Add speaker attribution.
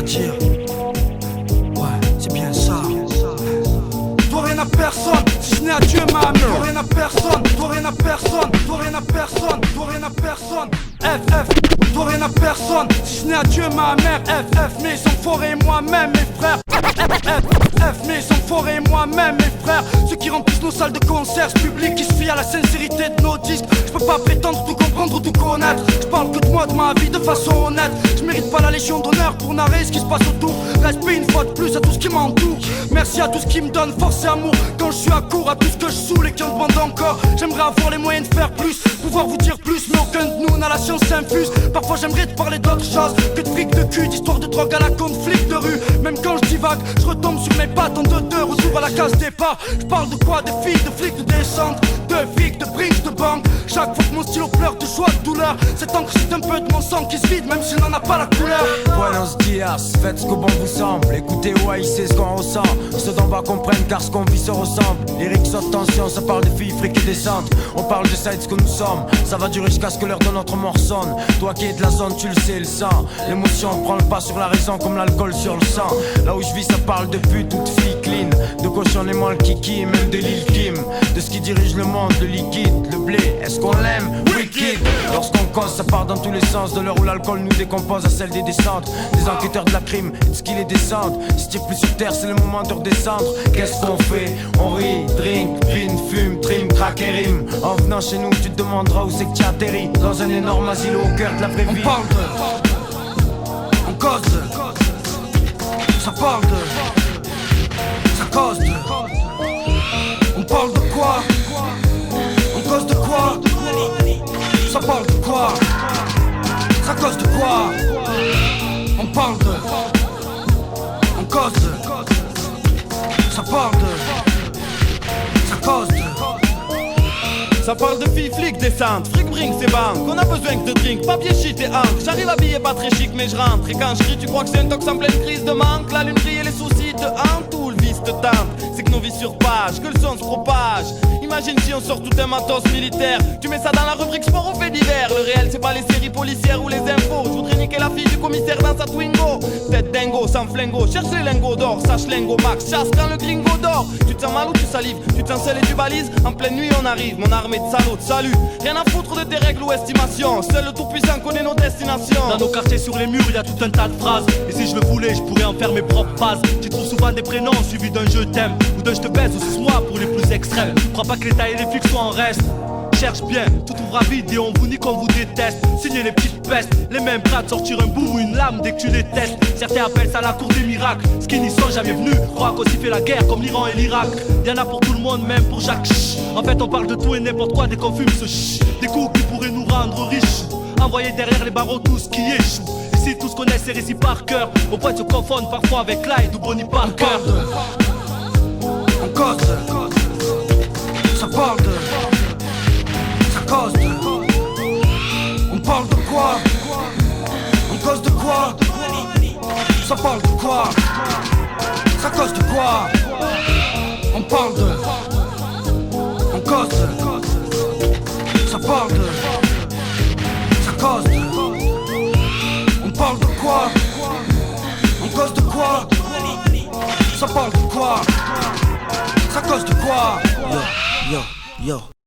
Speaker 1: dire. Ouais, c'est bien ça. Dois rien à personne, si ce n'est à Dieu ma mère. Dois rien à personne, dois rien à personne, dois rien à personne, dois rien à personne. FF, dois rien à personne, si ce n'est à Dieu ma mère. FF, maison forêt et moi-même mes frères. FF, maison forêt et moi-même mes frères. Ceux qui remplissent nos salles de concert, ce public qui se fie à la sincérité de nos disques. Je peux pas prétendre tout comprendre ou tout connaître. Je parle que de moi, de ma vie, de façon honnête. Je mérite pas la légion d'honneur pour narrer ce qui se passe autour. Respect une fois de plus à tout ce qui m'entoure. Merci à tout ce qui me donne force et amour. Quand je suis à court, à tout ce que je saoule et qui en demande encore. J'aimerais avoir les moyens de faire plus, pouvoir vous dire plus, mais aucun de nous n'a la science infuse. Parfois j'aimerais te parler d'autre chose que de fric de cul, d'histoire de drogue à la conflit de rue. Même quand je divague, je retombe sur mes pattes en deux, retour à la case départ. Je parle de quoi? Des filles, de flics, de descente, de fric, de brinks, de banque. Chaque fois que mon stylo pleure de joie, de douleur, cette encre c'est un peu de mon sang qui se vide, même s'il n'en a pas la couleur.
Speaker 2: Buenos dias, faites ce que bon vous semble. Écoutez, ouais, c'est ce qu'on ressent. Ceux d'en bas comprennent car ce qu'on vit se ressemble. Lyrique saute tension, ça parle de filles, fric et descente. On parle de ça et de ce que nous sommes. Ça va durer jusqu'à ce que l'heure de notre mort sonne. Toi qui es de la zone, tu le sais, le sang. L'émotion prend le pas sur la raison comme l'alcool sur le sang. Là où je vis, ça parle de pute ou de filles clean, de cochon et moi le kiki, même de Lil Kim. De ce qui dirige le monde, le liquide, le blé. Est-ce qu'on l'aime? Wicked. Lorsqu'on cause, ça part dans tous les sens. De l'heure où l'alcool nous décompose à celle des descentes. Des enquêteurs de la crime, et de ce qui les descendent. Si t'es plus sur terre, c'est le moment de redescendre. Qu'est-ce qu'on fait? On rit, drink, pin, fume, trim, crack et rime. En venant chez nous, tu te demanderas où c'est que tu atterris. Dans un énorme asile au cœur de la vraie vie.
Speaker 1: On parle de, on cause de, ça parle de, ça cause de. On parle de quoi? On cause de quoi? Ça parle de quoi? Ça cause de quoi? On parle de, on cause de, ça parle de, ça cause de.
Speaker 3: Ça parle de filles, flics, descente, fric, bring, c'est banque. On a besoin que de drink, papier, shit et encre. J'arrive habillé pas très chic mais je rentre. Et quand je crie tu crois que c'est un tox en pleine crise de manque. La lune brille et les soucis te hantent ou le vice te tente. C'est que nos vies sur page, que le son se propage. Imagine si on sort tout un matos militaire. Tu mets ça dans la rubrique sport ou fait divers. Le réel c'est pas les séries policières ou les infos. Je voudrais niquer la fille du commissaire dans sa Twingo. Tête dingo, sans flingo, cherche les lingots d'or. Sache lingo max, chasse quand le gringo dort. Tu te sens mal ou tu salives, tu te sens seul et tu balises. En pleine nuit on arrive, mon armée de salauds, salut. Rien à foutre de tes règles ou estimations. Seul le tout-puissant connaît nos destinations.
Speaker 4: Dans nos quartiers sur les murs, y a tout un tas de phrases. Et si je le voulais, je pourrais en faire mes propres phases. Tu trouves souvent des prénoms suivis d'un je t'aime ou d'un je te baise ou suce-moi pour les plus extrêmes. Crois pas que l'état et les flics soient en reste. Cherche bien, tout trouvera vide et on vous nique, on vous déteste. Signez les petites pestes, les mêmes prêts à te sortir un bout ou une lame dès que tu les testes. Certains appellent ça la cour des miracles. Ce qui n'y sont jamais venus, croient qu'aussi fait la guerre comme l'Iran et l'Irak. Y'en a pour tout le monde, même pour Jacques. En fait on parle de tout et n'importe quoi dès qu'on fume ce chut. Des coups qui pourraient nous rendre riches. Envoyer derrière les barreaux tout ce qui échoue. Et si tous connaissent ces récits par cœur, au point de se confondre parfois avec Clyde ou Bonnie Parker.
Speaker 1: On cause de, ça parle de, ça cause de. On parle de quoi? On cause de quoi? Ça parle de quoi? Ça cause de quoi? On parle de, on cause de, ça parle de, ça cause de. On parle de quoi? On cause de quoi? Ça parle de quoi? Ça cause de quoi?
Speaker 2: Yo, yo, yo.